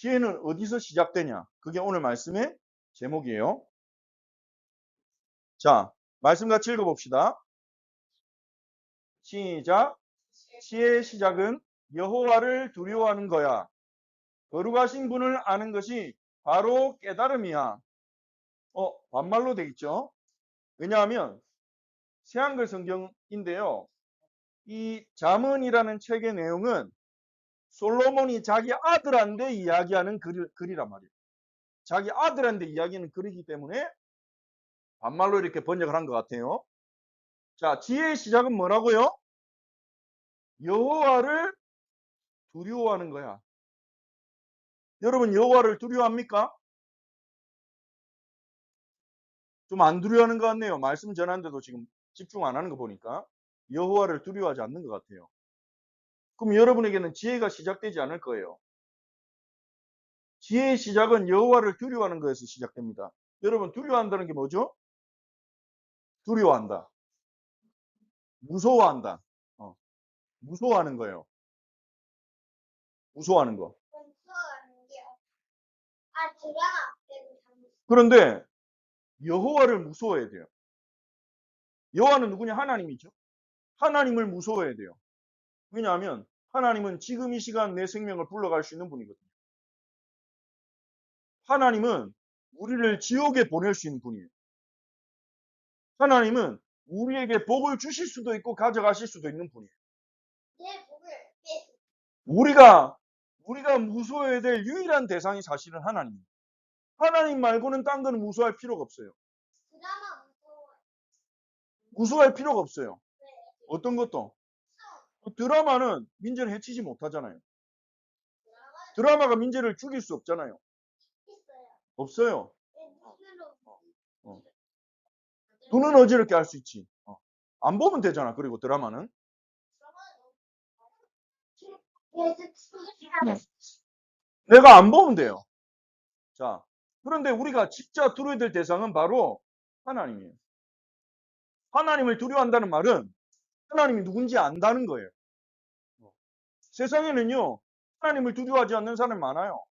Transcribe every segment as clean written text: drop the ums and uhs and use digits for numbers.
지혜는 어디서 시작되냐? 그게 오늘 말씀의 제목이에요. 자, 말씀 같이 읽어봅시다. 시작. 지혜의 시작은 여호와를 두려워하는 거야. 거룩하신 분을 아는 것이 바로 깨달음이야. 반말로 돼 있죠? 왜냐하면 새한글 성경인데요. 이 잠언이라는 책의 내용은 솔로몬이 자기 아들한테 이야기하는 글이란 말이에요. 자기 아들한테 이야기하는 글이기 때문에 반말로 이렇게 번역을 한 것 같아요. 자, 지혜의 시작은 뭐라고요? 여호와를 두려워하는 거야. 여러분 여호와를 두려워합니까? 좀 안 두려워하는 것 같네요. 말씀 전하는데도 지금 집중 안 하는 거 보니까 여호와를 두려워하지 않는 것 같아요. 그럼 여러분에게는 지혜가 시작되지 않을 거예요. 지혜의 시작은 여호와를 두려워하는 것에서 시작됩니다. 여러분 두려워한다는 게 뭐죠? 두려워한다. 무서워한다. 무서워하는 거예요. 무서워하는 거. 그런데 여호와를 무서워해야 돼요. 여호와는 누구냐? 하나님이죠. 하나님을 무서워해야 돼요. 왜냐하면 하나님은 지금 이 시간 내 생명을 불러갈 수 있는 분이거든요. 하나님은 우리를 지옥에 보낼 수 있는 분이에요. 하나님은 우리에게 복을 주실 수도 있고 가져가실 수도 있는 분이에요. 우리가 무서워해야 될 유일한 대상이 사실은 하나님이에요. 하나님 말고는 딴 거는 무서워할 필요가 없어요. 무서워할 필요가 없어요. 어떤 것도. 드라마는 민재를 해치지 못하잖아요. 드라마가 민재를 죽일 수 없잖아요. 없어요. 눈은 어지럽게 할 수 있지. 안 보면 되잖아. 그리고 드라마는. 내가 안 보면 돼요. 자, 그런데 우리가 진짜 두려워야 될 대상은 바로 하나님이에요. 하나님을 두려워한다는 말은 하나님이 누군지 안다는 거예요. 세상에는요, 하나님을 두려워하지 않는 사람이 많아요.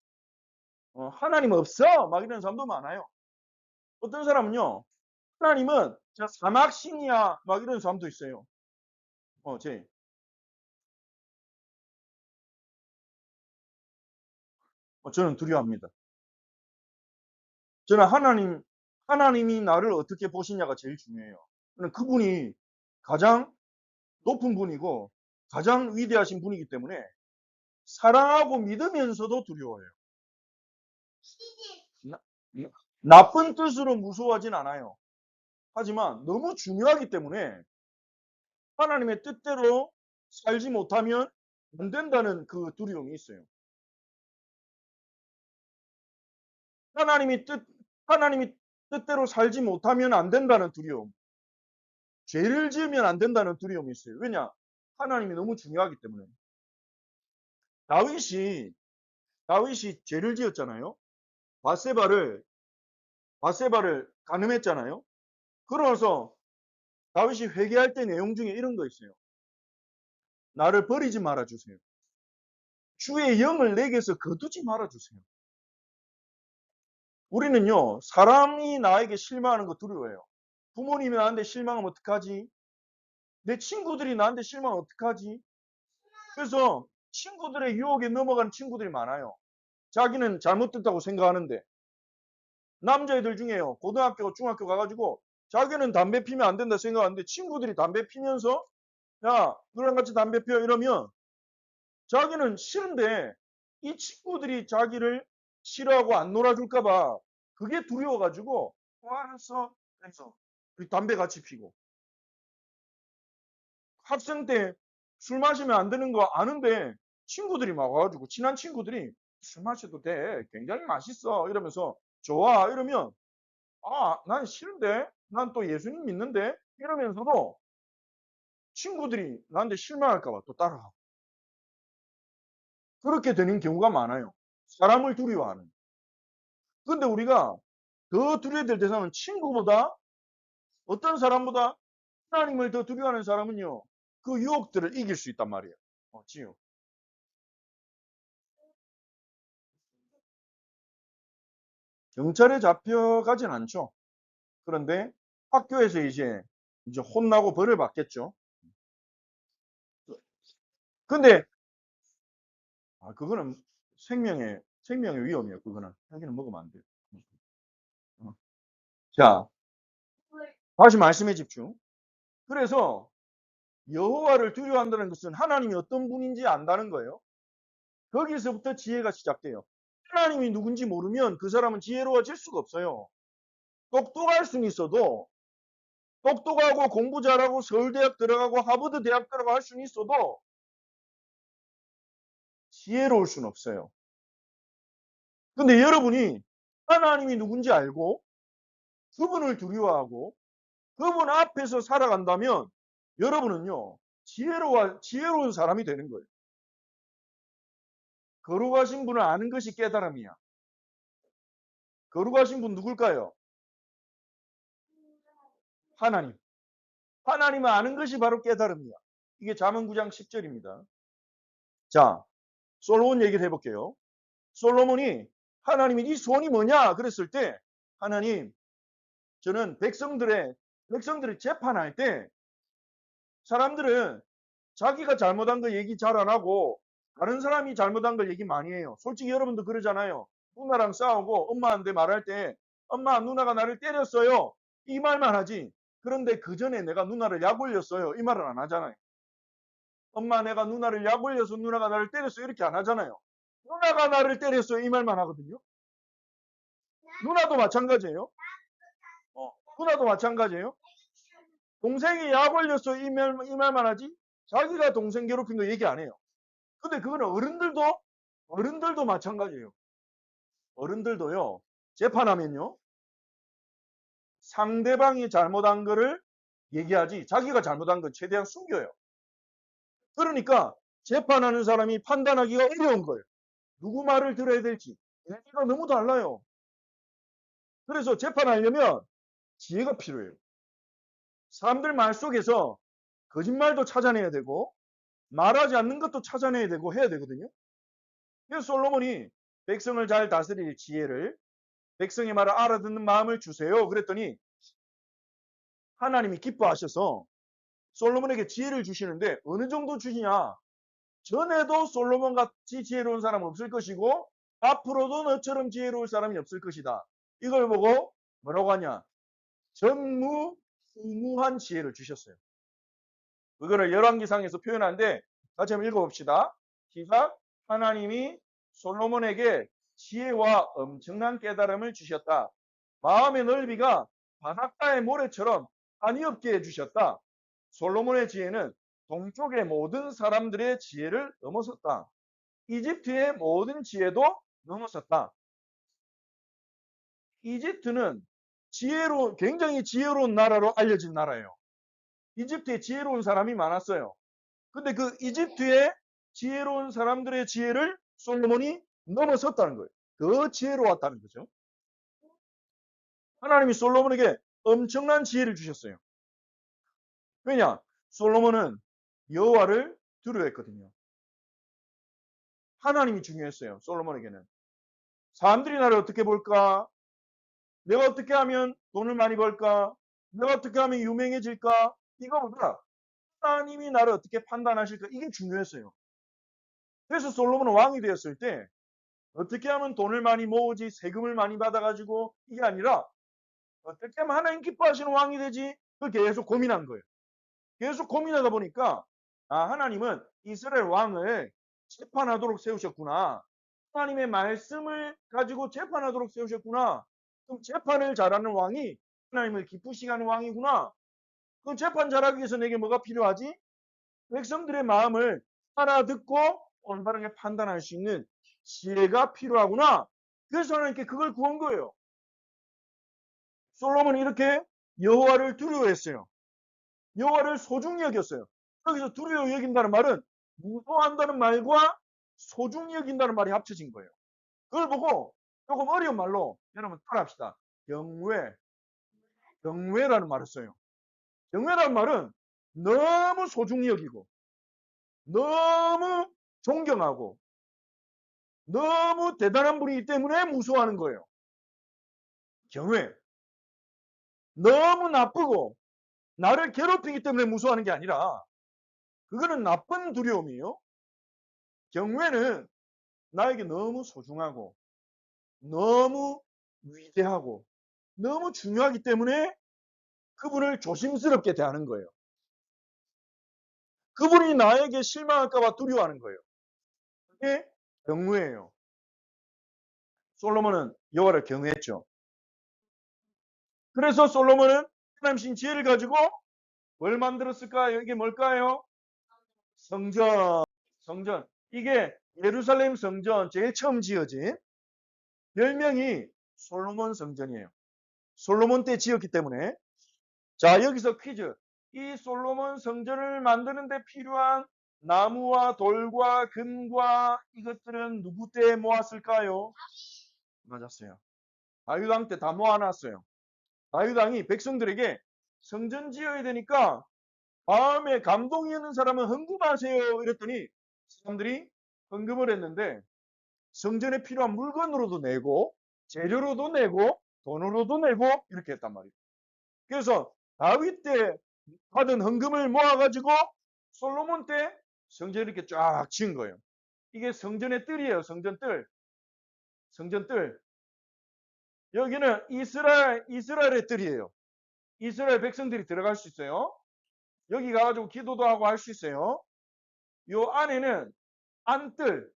하나님 없어! 막 이런 사람도 많아요. 어떤 사람은요, 하나님은 저 사막신이야! 막 이런 사람도 있어요. 저는 두려워합니다. 저는 하나님이 나를 어떻게 보시냐가 제일 중요해요. 그분이 가장 높은 분이고 가장 위대하신 분이기 때문에 사랑하고 믿으면서도 두려워해요. 나쁜 뜻으로 무서워하진 않아요. 하지만 너무 중요하기 때문에 하나님의 뜻대로 살지 못하면 안 된다는 그 두려움이 있어요. 하나님이 뜻대로 살지 못하면 안 된다는 두려움. 죄를 지으면 안 된다는 두려움이 있어요. 왜냐? 하나님이 너무 중요하기 때문에. 다윗이 죄를 지었잖아요. 바세바를 간음했잖아요. 그러면서 다윗이 회개할 때 내용 중에 이런 거 있어요. 나를 버리지 말아 주세요. 주의 영을 내게서 거두지 말아 주세요. 우리는요, 사람이 나에게 실망하는 거 두려워해요. 부모님이 나한테 실망하면 어떡하지? 내 친구들이 나한테 실망하면 어떡하지? 그래서 친구들의 유혹에 넘어가는 친구들이 많아요. 자기는 잘못됐다고 생각하는데 남자애들 중에요. 고등학교, 중학교 가가지고 자기는 담배 피면 안 된다 생각하는데 친구들이 담배 피면서 야, 너랑 같이 담배 피워 이러면 자기는 싫은데 이 친구들이 자기를 싫어하고 안 놀아줄까봐 그게 두려워가지고 알았어. 그래서 우리 담배 같이 피고 학생 때 술 마시면 안 되는 거 아는데 친구들이 막 와가지고 친한 친구들이 술 마셔도 돼. 굉장히 맛있어. 이러면서 좋아. 이러면 난 싫은데? 난 또 예수님 믿는데? 이러면서도 친구들이 나한테 실망할까봐 또 따라하고. 그렇게 되는 경우가 많아요. 사람을 두려워하는. 그런데 우리가 더 두려워야 될 대상은 친구보다 어떤 사람보다 하나님을 더 두려워하는 사람은요. 그 유혹들을 이길 수 있단 말이에요. 지요. 경찰에 잡혀가진 않죠. 그런데 학교에서 이제 혼나고 벌을 받겠죠. 근데 그거는 생명의 위험이에요. 그거는 자기는 먹으면 안 돼요. 어. 자, 다시 말씀에 집중. 그래서 여호와를 두려워한다는 것은 하나님이 어떤 분인지 안다는 거예요. 거기서부터 지혜가 시작돼요. 하나님이 누군지 모르면 그 사람은 지혜로워질 수가 없어요. 똑똑할 수는 있어도 똑똑하고 공부 잘하고 서울대학 들어가고 하버드 대학 들어가고 할 수는 있어도 지혜로울 수는 없어요. 근데 여러분이 하나님이 누군지 알고 그분을 두려워하고 그분 앞에서 살아간다면 여러분은요 지혜로운 사람이 되는 거예요. 거룩하신 분을 아는 것이 깨달음이야. 거룩하신 분 누굴까요? 하나님. 하나님을 아는 것이 바로 깨달음이야. 이게 잠언 9장 10절입니다. 자, 솔로몬 얘기를 해볼게요. 솔로몬이 하나님이 네 소원이 뭐냐 그랬을 때 하나님 저는 백성들이 재판할 때 사람들은 자기가 잘못한 거 얘기 잘 안 하고 다른 사람이 잘못한 걸 얘기 많이 해요. 솔직히 여러분도 그러잖아요. 누나랑 싸우고 엄마한테 말할 때 엄마 누나가 나를 때렸어요. 이 말만 하지. 그런데 그 전에 내가 누나를 약 올렸어요. 이 말을 안 하잖아요. 엄마 내가 누나를 약 올려서 누나가 나를 때렸어요. 이렇게 안 하잖아요. 누나가 나를 때렸어요. 이 말만 하거든요. 누나도 마찬가지예요. 누나도 마찬가지예요. 동생이 약 올렸어. 이 말만 하지. 자기가 동생 괴롭힌 거 얘기 안 해요. 근데 그거는 어른들도 마찬가지예요. 어른들도요. 재판하면요. 상대방이 잘못한 거를 얘기하지 자기가 잘못한 건 최대한 숨겨요. 그러니까 재판하는 사람이 판단하기가 어려운 거예요. 누구 말을 들어야 될지. 얘기가 너무 달라요. 그래서 재판하려면 지혜가 필요해요. 사람들 말 속에서 거짓말도 찾아내야 되고 말하지 않는 것도 찾아내야 되고 해야 되거든요. 그래서 솔로몬이 백성을 잘 다스릴 지혜를 백성의 말을 알아듣는 마음을 주세요. 그랬더니 하나님이 기뻐하셔서 솔로몬에게 지혜를 주시는데 어느 정도 주시냐? 전에도 솔로몬 같이 지혜로운 사람은 없을 것이고 앞으로도 너처럼 지혜로울 사람이 없을 것이다. 이걸 보고 뭐라고 하냐? 전무후무한 지혜를 주셨어요. 그거를 열왕기상에서 표현하는데 같이 한번 읽어봅시다. 시작. 하나님이 솔로몬에게 지혜와 엄청난 깨달음을 주셨다. 마음의 넓이가 바닷가의 모래처럼 한이 없게 해주셨다. 솔로몬의 지혜는 동쪽의 모든 사람들의 지혜를 넘어섰다. 이집트의 모든 지혜도 넘어섰다. 이집트는 굉장히 지혜로운 나라로 알려진 나라예요. 이집트에 지혜로운 사람이 많았어요. 근데 그 이집트의 지혜로운 사람들의 지혜를 솔로몬이 넘어섰다는 거예요. 더 지혜로웠다는 거죠. 하나님이 솔로몬에게 엄청난 지혜를 주셨어요. 왜냐? 솔로몬은 여호와를 두려워했거든요. 하나님이 중요했어요. 솔로몬에게는. 사람들이 나를 어떻게 볼까? 내가 어떻게 하면 돈을 많이 벌까? 내가 어떻게 하면 유명해질까? 이거보다 하나님이 나를 어떻게 판단하실까? 이게 중요했어요. 그래서 솔로몬은 왕이 되었을 때 어떻게 하면 돈을 많이 모으지 세금을 많이 받아가지고 이게 아니라 어떻게 하면 하나님 기뻐하시는 왕이 되지? 그걸 계속 고민한 거예요. 계속 고민하다 보니까 하나님은 이스라엘 왕을 재판하도록 세우셨구나. 하나님의 말씀을 가지고 재판하도록 세우셨구나. 그럼 재판을 잘하는 왕이 하나님을 기쁘시게 하는 왕이구나. 그럼 재판 잘하기 위해서 내게 뭐가 필요하지? 백성들의 마음을 알아듣고 올바르게 판단할 수 있는 지혜가 필요하구나. 그래서 하나님께 그걸 구한 거예요. 솔로몬이 이렇게 여호와를 두려워했어요. 여호와를 소중히 여겼어요. 여기서 두려워 여긴다는 말은 무서워한다는 말과 소중히 여긴다는 말이 합쳐진 거예요. 그걸 보고 조금 어려운 말로 여러분 따라합시다. 경외라는 말을 써요. 경외라는 말은 너무 소중히 여기고 너무 존경하고 너무 대단한 분이기 때문에 무서워하는 거예요. 경외. 너무 나쁘고 나를 괴롭히기 때문에 무서워하는 게 아니라 그거는 나쁜 두려움이에요. 경외는 나에게 너무 소중하고 너무 위대하고 너무 중요하기 때문에 그분을 조심스럽게 대하는 거예요. 그분이 나에게 실망할까 봐 두려워하는 거예요. 그게 경외예요. 솔로몬은 여호와를 경외했죠. 그래서 솔로몬은 하나님 지혜를 가지고 뭘 만들었을까요? 이게 뭘까요? 성전. 성전. 이게 예루살렘 성전 제일 처음 지어진 별명이 솔로몬 성전이에요. 솔로몬 때 지었기 때문에. 자, 여기서 퀴즈. 이 솔로몬 성전을 만드는데 필요한 나무와 돌과 금과 이것들은 누구 때 모았을까요? 맞았어요. 다윗 왕 때 다 모아놨어요. 다윗 왕이 백성들에게 성전 지어야 되니까 마음에 감동이 있는 사람은 헌금하세요. 이랬더니 사람들이 헌금을 했는데 성전에 필요한 물건으로도 내고 재료로도 내고 돈으로도 내고 이렇게 했단 말이에요. 그래서 다윗 때 받은 헌금을 모아가지고 솔로몬 때 성전을 이렇게 쫙 지은 거예요. 이게 성전의 뜰이에요. 성전 뜰. 성전 뜰. 여기는 이스라엘의 뜰이에요. 이스라엘 백성들이 들어갈 수 있어요. 여기 가가지고 기도도 하고 할 수 있어요. 요 안에는 안뜰,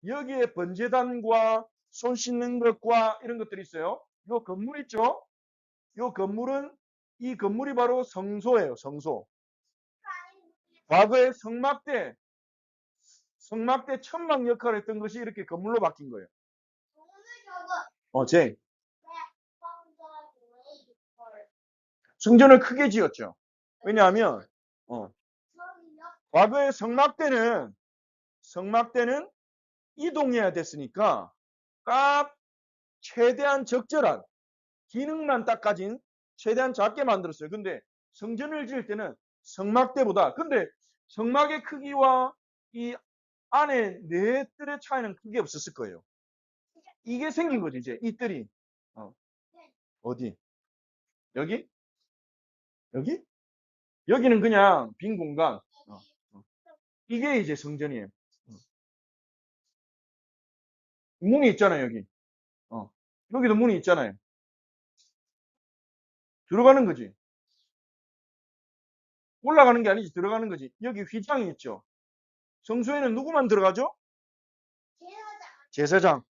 여기에 번제단과 손 씻는 것과 이런 것들이 있어요. 요 건물 있죠? 요 건물은 이 건물이 바로 성소예요. 성소. 과거에 성막 때 천막 역할을 했던 것이 이렇게 건물로 바뀐 거예요. 제 성전을 크게 지었죠. 왜냐하면 과거에 성막 때는 이동해야 됐으니까 딱 최대한 적절한 기능만 딱 가진 최대한 작게 만들었어요. 근데 성전을 지을 때는 성막대보다 근데 성막의 크기와 이 안에 네 뜰의 차이는 크게 없었을 거예요. 이게 생긴 거죠, 이제 이 뜰이. 어디? 여기? 여기? 여기는 그냥 빈 공간. 어. 이게 이제 성전이에요. 문이 있잖아요, 여기. 여기도 문이 있잖아요. 들어가는 거지. 올라가는 게 아니지, 들어가는 거지. 여기 휘장이 있죠. 성소에는 누구만 들어가죠? 제사장.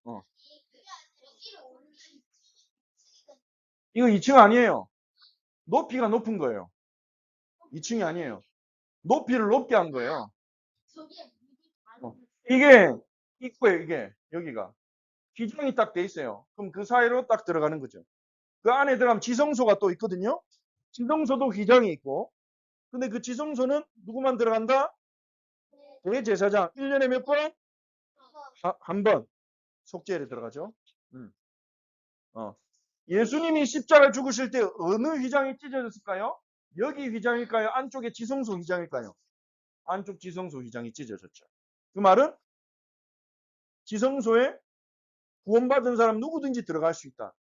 이거 2층 아니에요. 높이가 높은 거예요. 2층이 아니에요. 높이를 높게 한 거예요. 이게 입구에 이게 여기가 기둥이 딱 돼 있어요. 그럼 그 사이로 딱 들어가는 거죠. 그 안에 들어가면 지성소가 또 있거든요. 지성소도 휘장이 있고. 근데 그 지성소는 누구만 들어간다? 대제사장. 1년에 몇 번? 한 번. 속죄를 들어가죠. 음. 예수님이 십자가 죽으실 때 어느 휘장이 찢어졌을까요? 여기 휘장일까요? 안쪽에 지성소 휘장일까요? 안쪽 지성소 휘장이 찢어졌죠. 그 말은 지성소에 구원받은 사람 누구든지 들어갈 수 있다.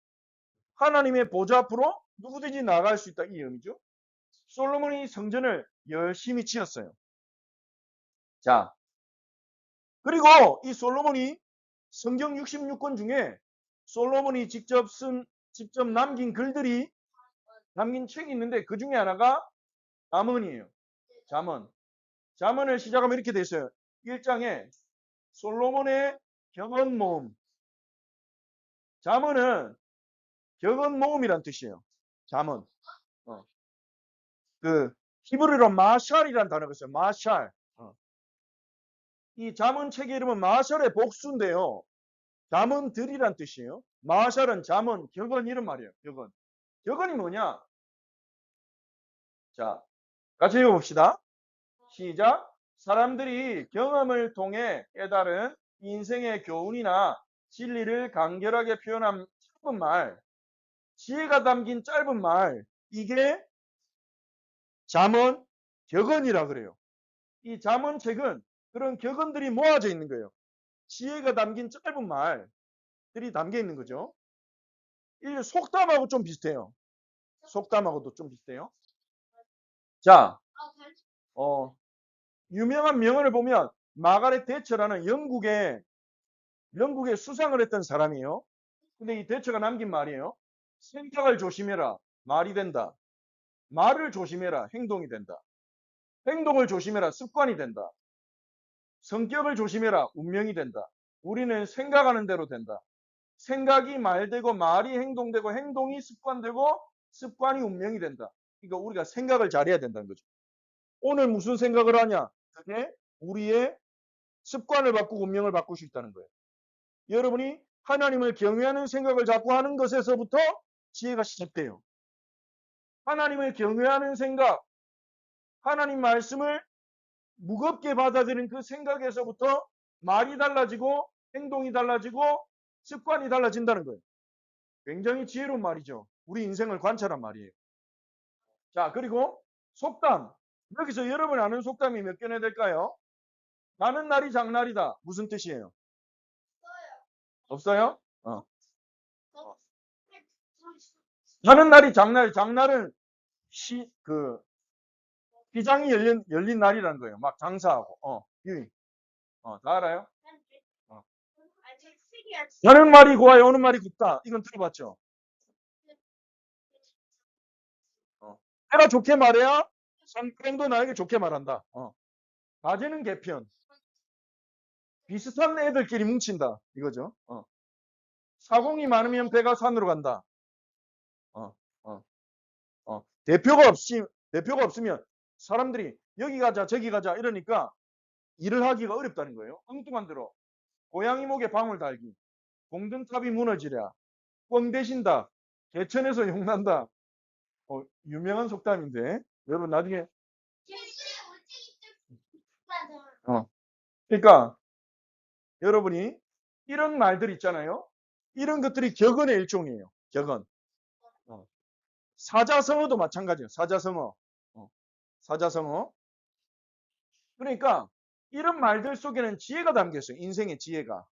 하나님의 보좌 앞으로 누구든지 나갈 수 있다. 이 의미죠. 솔로몬이 성전을 열심히 지었어요. 자, 그리고 이 솔로몬이 성경 66권 중에 솔로몬이 직접 남긴 글들이 남긴 책이 있는데 그 중에 하나가 잠언이에요. 잠언. 잠언을 시작하면 이렇게 돼 있어요. 1장에 솔로몬의 격언 모음. 잠언은 격언 모음이란 뜻이에요. 잠언. 그 히브리로 마샬이라는 단어가 있어요. 마샬. 이 잠언 책의 이름은 마샬의 복수인데요. 잠언들이란 뜻이에요. 마샬은 잠언, 격언 이런 말이에요. 격언. 격언이 뭐냐? 자, 같이 읽어봅시다. 시작. 사람들이 경험을 통해 깨달은 인생의 교훈이나 진리를 간결하게 표현한 짧은 말, 지혜가 담긴 짧은 말, 이게 잠언, 격언이라 그래요. 이 잠언책은 그런 격언들이 모아져 있는 거예요. 지혜가 담긴 짧은 말들이 담겨 있는 거죠. 이 속담하고 좀 비슷해요. 속담하고도 좀 비슷해요. 자, 유명한 명언을 보면 마가렛 대처라는 영국에 수상을 했던 사람이에요. 근데 이 대처가 남긴 말이에요. 생각을 조심해라. 말이 된다. 말을 조심해라. 행동이 된다. 행동을 조심해라. 습관이 된다. 성격을 조심해라. 운명이 된다. 우리는 생각하는 대로 된다. 생각이 말되고 말이 행동되고 행동이 습관되고 습관이 운명이 된다. 그러니까 우리가 생각을 잘해야 된다는 거죠. 오늘 무슨 생각을 하냐? 그게 우리의 습관을 바꾸고 운명을 바꿀 수 있다는 거예요. 여러분이 하나님을 경외하는 생각을 자꾸 하는 것에서부터 지혜가 시작돼요. 하나님을 경외하는 생각, 하나님 말씀을 무겁게 받아들이는 그 생각에서부터 말이 달라지고 행동이 달라지고 습관이 달라진다는 거예요. 굉장히 지혜로운 말이죠. 우리 인생을 관찰한 말이에요. 자, 그리고 속담. 여기서 여러분 아는 속담이 몇 개나 될까요? 나는 날이 장날이다. 무슨 뜻이에요? 없어요? 나는 날이 장날, 장날은 시장이 열린 날이라는 거예요. 막 장사하고, 유인. 다 알아요? 여는 말이 고와요, 오는 말이 곱다. 이건 들어봤죠? 내가 좋게 말해야 상대도 나에게 좋게 말한다. 가재는 개편. 비슷한 애들끼리 뭉친다. 이거죠. 사공이 많으면 배가 산으로 간다. 어, 어, 대표가 없으면 사람들이 여기 가자, 저기 가자 이러니까 일을 하기가 어렵다는 거예요. 엉뚱한 대로. 고양이 목에 방울 달기. 공든탑이 무너지랴. 뻥 대신다. 개천에서 용난다. 유명한 속담인데 여러분 나중에 그러니까 여러분이 이런 말들 있잖아요. 이런 것들이 격언의 일종이에요. 격언. 사자성어도 마찬가지예요. 사자성어. 사자성어. 그러니까 이런 말들 속에는 지혜가 담겨 있어요. 인생의 지혜가.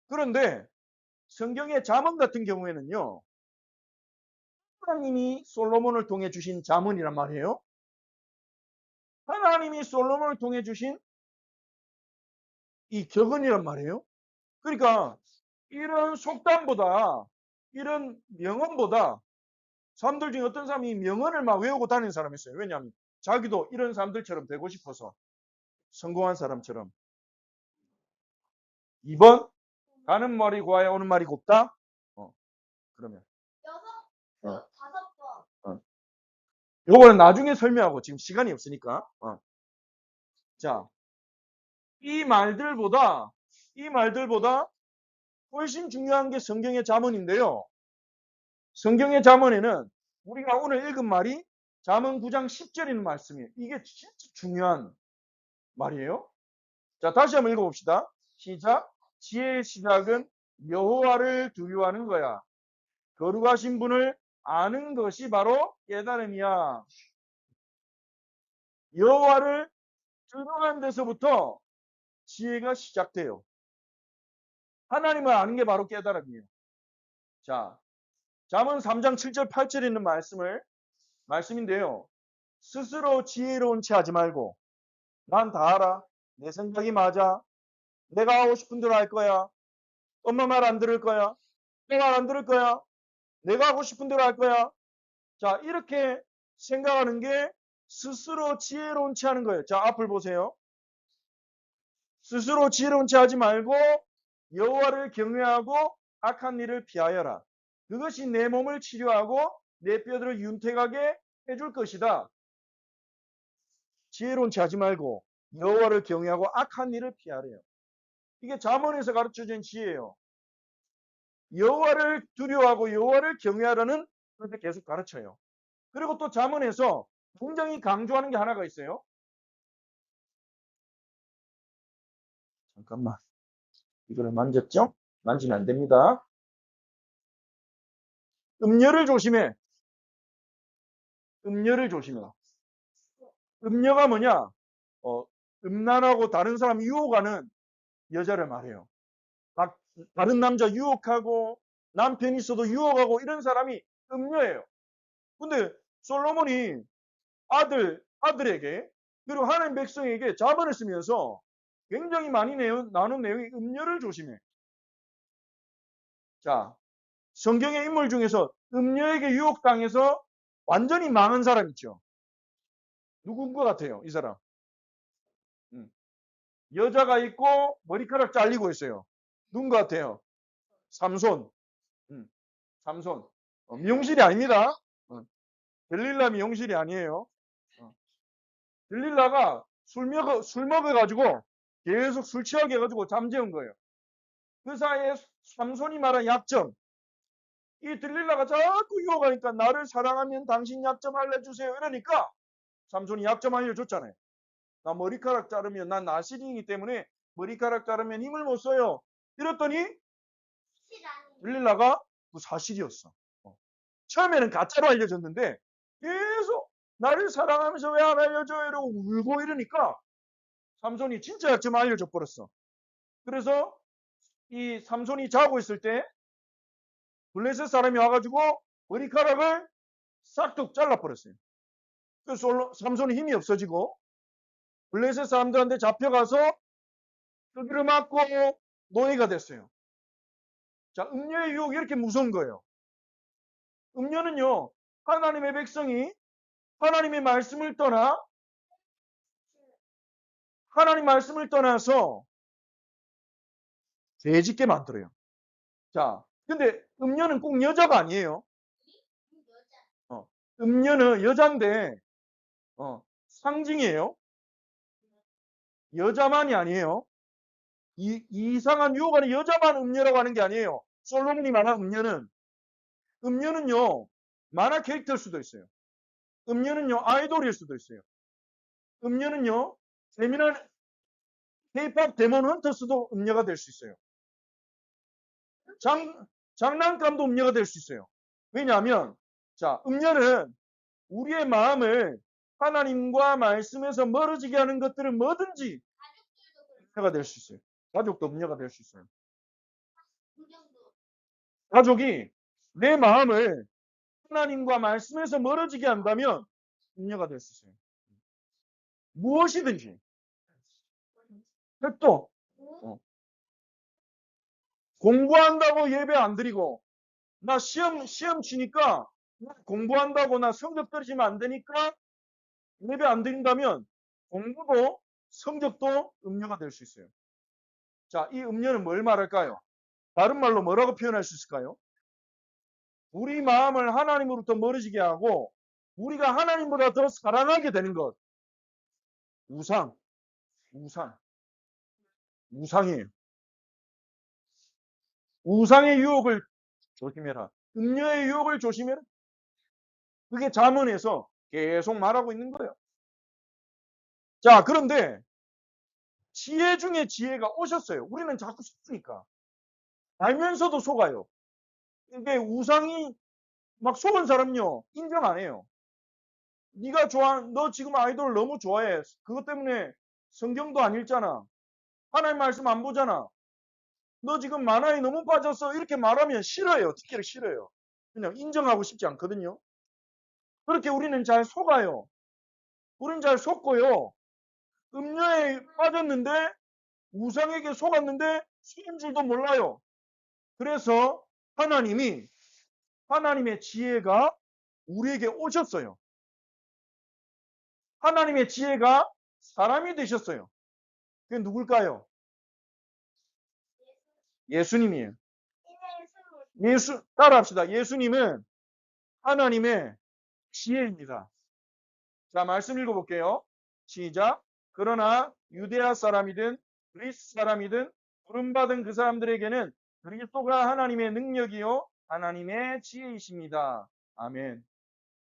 그런데 성경의 잠언 같은 경우에는요. 하나님이 솔로몬을 통해 주신 잠언이란 말이에요. 하나님이 솔로몬을 통해 주신 이 격언이란 말이에요. 그러니까 이런 속담보다 이런 명언보다 사람들 중에 어떤 사람이 명언을 막 외우고 다니는 사람이 있어요. 왜냐하면 자기도 이런 사람들처럼 되고 싶어서 성공한 사람처럼. 2번 가는 말이 고와야 오는 말이 곱다. 그러면 요거는 나중에 설명하고 지금 시간이 없으니까. 자, 이 말들보다 훨씬 중요한 게 성경의 잠언인데요. 성경의 잠언에는 우리가 오늘 읽은 말이 잠언 9장 10절에 있는 말씀이에요. 이게 진짜 중요한 말이에요. 자, 다시 한번 읽어봅시다. 시작. 지혜의 시작은 여호와를 두려워하는 거야. 거룩하신 분을 아는 것이 바로 깨달음이야. 여호와를 두려워하는 데서부터 지혜가 시작돼요. 하나님을 아는 게 바로 깨달음이에요. 자, 잠언 3장 7절 8절에 있는 말씀인데요. 스스로 지혜로운 채 하지 말고 난 다 알아. 내 생각이 맞아. 내가 하고 싶은 대로 할 거야. 엄마 말 안 들을 거야. 내 말 안 들을 거야. 내가 하고 싶은 대로 할 거야. 자, 이렇게 생각하는 게 스스로 지혜로운 채 하는 거예요. 자, 앞을 보세요. 스스로 지혜로운 채 하지 말고 여호와를 경외하고 악한 일을 피하여라. 그것이 내 몸을 치료하고 내 뼈들을 윤택하게 해줄 것이다. 지혜로운 채 하지 말고 여호와를 경외하고 악한 일을 피하래요. 이게 잠언에서 가르쳐진 지혜예요. 여호와를 두려워하고 여호와를 경외하라는 그렇게 계속 가르쳐요. 그리고 또 잠언에서 굉장히 강조하는 게 하나가 있어요. 잠깐만. 이거를 만졌죠? 만지면 안 됩니다. 음녀를 조심해. 음녀를 조심해. 음녀가 뭐냐? 음란하고 다른 사람 유혹하는 여자를 말해요. 막 다른 남자 유혹하고 남편이 있어도 유혹하고 이런 사람이 음녀예요. 근데 솔로몬이 아들에게 그리고 하나님 백성에게 자문을 쓰면서 굉장히 많이 나눈 내용이 음녀를 조심해. 자, 성경의 인물 중에서 음녀에게 유혹당해서 완전히 망한 사람 있죠. 누군 것 같아요, 이 사람? 여자가 있고 머리카락 잘리고 있어요. 누군 것 같아요? 삼손. 음, 삼손. 미용실이 아닙니다. 델릴라 미용실이 아니에요. 델릴라가 술 먹어가지고 계속 술 취하게 해가지고 잠재운 거예요. 그 사이에 삼손이 말한 약점. 이 델릴라가 자꾸 유혹하니까 나를 사랑하면 당신 약점 알려주세요. 이러니까 삼손이 약점 알려줬잖아요. 나 머리카락 자르면 난 나시린이기 때문에 머리카락 자르면 힘을 못 써요. 이랬더니 델릴라가 그 사실이었어. 처음에는 가짜로 알려줬는데 계속 나를 사랑하면서 왜 안 알려줘요? 이러고 울고 이러니까 삼손이 진짜 약점 알려줘 버렸어. 그래서 이 삼손이 자고 있을 때 블레셋 사람이 와가지고 머리카락을 싹둑 잘라버렸어요. 그래서 삼손이 힘이 없어지고 블레셋 사람들한테 잡혀가서 뚜기를 맞고 노예가 됐어요. 자, 음녀의 유혹이 이렇게 무서운 거예요. 음녀는요, 하나님의 백성이 하나님의 말씀을 떠나서 죄짓게 만들어요. 자, 근데 음녀는 꼭 여자가 아니에요. 음녀는 여잔데 상징이에요. 여자만이 아니에요. 이상한 유혹하는 여자만 음녀라고 하는 게 아니에요. 솔로몬이 말한 음녀는요 만화 캐릭터일 수도 있어요. 음녀는요 아이돌일 수도 있어요. 음녀는요 재미난 K-pop 데몬 헌터스도 음녀가 될 수 있어요. 장난감도 음녀가 될 수 있어요. 왜냐하면 자 음녀는 우리의 마음을 하나님과 말씀에서 멀어지게 하는 것들은 뭐든지 음녀가 될 수 있어요. 가족도 음녀가 될 수 있어요. 가족이 내 마음을 하나님과 말씀에서 멀어지게 한다면 음녀가 될 수 있어요. 무엇이든지. 또 공부한다고 예배 안 드리고 나 시험 치니까 공부한다고 나 성적 떨어지면 안 되니까 예배 안 드린다면 공부도 성적도 음녀가 될 수 있어요. 자, 이 음녀는 뭘 말할까요? 다른 말로 뭐라고 표현할 수 있을까요? 우리 마음을 하나님으로부터 멀어지게 하고 우리가 하나님보다 더 사랑하게 되는 것. 우상. 우상이에요. 우상의 유혹을 조심해라. 음녀의 유혹을 조심해라. 그게 잠언에서 계속 말하고 있는 거예요. 자, 그런데 지혜 중에 지혜가 오셨어요. 우리는 자꾸 속으니까. 알면서도 속아요. 이게 우상이 막 속은 사람요. 인정 안 해요. 너 지금 아이돌 너무 좋아해. 그것 때문에 성경도 안 읽잖아. 하나님 말씀 안 보잖아. 너 지금 만화에 너무 빠졌어. 이렇게 말하면 싫어요. 듣기를 싫어요. 그냥 인정하고 싶지 않거든요. 그렇게 우리는 잘 속아요. 우리는 잘 속고요. 음녀에 빠졌는데 우상에게 속았는데 속은 줄도 몰라요. 그래서 하나님의 지혜가 우리에게 오셨어요. 하나님의 지혜가 사람이 되셨어요. 그게 누굴까요? 예수님이에요. 따라합시다. 예수님은 하나님의 지혜입니다. 자, 말씀 읽어볼게요. 시작. 그러나 유대아 사람이든 그리스 사람이든 부름받은 그 사람들에게는 그리스도가 하나님의 능력이요 하나님의 지혜이십니다. 아멘.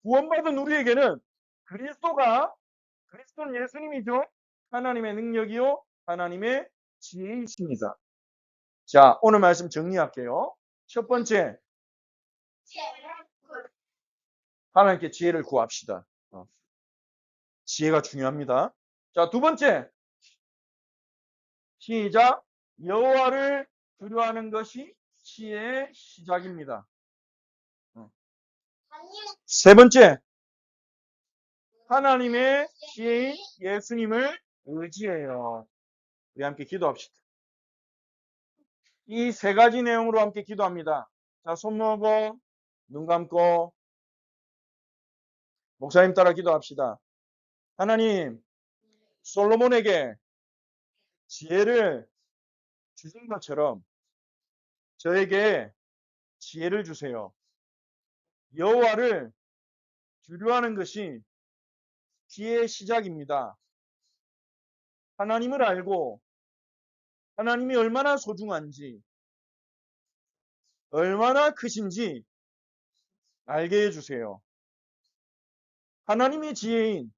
구원받은 우리에게는 그리스도는 예수님이죠. 하나님의 능력이요 하나님의 지혜이십니다. 자, 오늘 말씀 정리할게요. 첫 번째, 하나님께 지혜를 구합시다. 지혜가 중요합니다. 자, 두 번째, 시작. 여호와를 두려워하는 것이 지혜의 시작입니다. 세 번째, 하나님의 지혜인 예수님을 의지해요. 우리 함께 기도합시다. 이 세 가지 내용으로 함께 기도합니다. 자, 손 모으고 눈 감고 목사님 따라 기도합시다. 하나님, 솔로몬에게 지혜를 주신 것처럼 저에게 지혜를 주세요. 여호와를 두려워하는 것이 지혜의 시작입니다. 하나님을 알고 하나님이 얼마나 소중한지, 얼마나 크신지 알게 해주세요. 하나님의 지혜인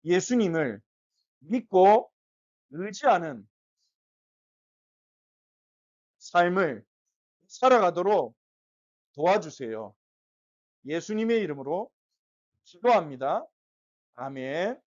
예수님을 믿고 의지하는 삶을 살아가도록 도와주세요. 예수님의 이름으로 기도합니다. 아멘.